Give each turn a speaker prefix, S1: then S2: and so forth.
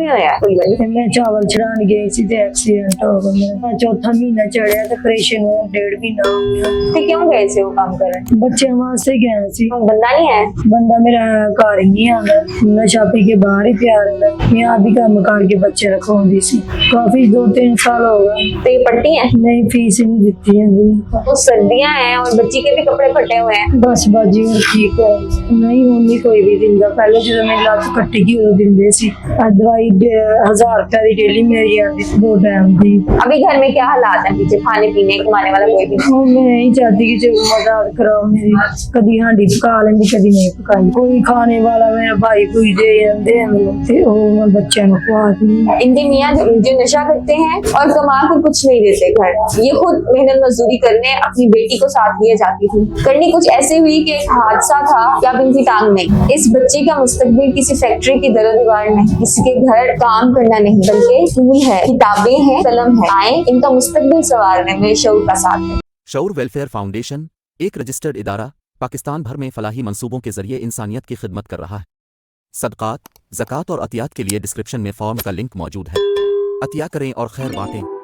S1: ਕਿਵੇਂ ਹੋਇਆ ਕੋਈ ਗੱਲ?
S2: ਤੇ ਮੈਂ ਚਾਵਲ ਚੜਾਉਣ ਗਈ ਸੀ ਤੇ ਐਕਸੀਡੈਂਟ ਹੋ ਗਿਆ ਮੇਰਾ। ਚੌਥਾ ਮਹੀਨਾ ਚੜਿਆ ਤੇ ਆਪਰੇਸ਼ਨ ਨੂੰ 1.5 ਮਹੀਨਾ ਹੋ ਗਿਆ।
S1: ਤੇ ਕਿਉਂ ਗਏ ਸੀ ਉਹ ਕੰਮ ਕਰਨ?
S2: ਬੱਚਿਆਂ ਵਾਸਤੇ ਗਿਆ ਸੀ।
S1: ਬੰਦਾ ਨਹੀਂ ਹੈ?
S2: ਬੰਦਾ ਮੇਰਾ ਘਰ ਹੀ ਨਹੀਂ ਆਉਂਦਾ, ਨਸ਼ਾ ਪੀ ਕੇ ਬਾਹਰ ਹੀ ਪਿਆ ਰਹਿੰਦਾ। ਮੈਂ ਆਪ ही काम करके बच्चे रखवाती सी। काफी 2-3 साल हो गए।
S1: तो ये पट्टी है?
S2: नहीं, फीस ही नहीं दी है।
S1: तो सर्दियां हैं और बच्ची के भी कपड़े फटे हुए हैं।
S2: बस बाजी और ठीक है, नहीं होनी कोई भी दिंदा। पहले जो मेरी लत कट्टी की उदो दिंदे सी। दवाई 1000 रुपए की डेली मेरी आती 2 टाइम दी।
S1: अभी घर में क्या हालात है पीछे? खाने पीने कमाने वाला कोई भी नहीं?
S2: मैं नहीं चाहती कि जो मदद कराओ मेरी। कदी हांडी पका लेंदी, कदी नहीं पकाई। कोई खाने वाला मेरा भाई कोई दे जाते हैं मेरे ते ओ मैं बच्चों को खवा दी।
S1: इनके मियाँ जो नशा करते हैं और कमा कर कुछ नहीं देते घर, ये खुद मेहनत मजदूरी करने अपनी बेटी को साथ लिए जाती थी। करनी कुछ ऐसे हुई कि एक हादसा था या इनकी टांग नहीं। इस बच्ची का मुस्तकबिल किसी फैक्ट्री की दरो दीवार नहीं, किसी के घर काम करना नहीं, बल्कि स्कूल है, किताबें हैं, कलम है। आए इनका मुस्तकबिल संवारने में शऊर का साथ है।
S3: शऊर वेलफेयर फाउंडेशन एक रजिस्टर्ड इदारा पाकिस्तान भर में फलाही मंसूबों के जरिए इंसानियत की खिदमत कर रहा है। सदकात, ज़कात और अतियात के लिए डिस्क्रिप्शन में फॉर्म का लिंक मौजूद है। अतिया करें और खैर बांटें।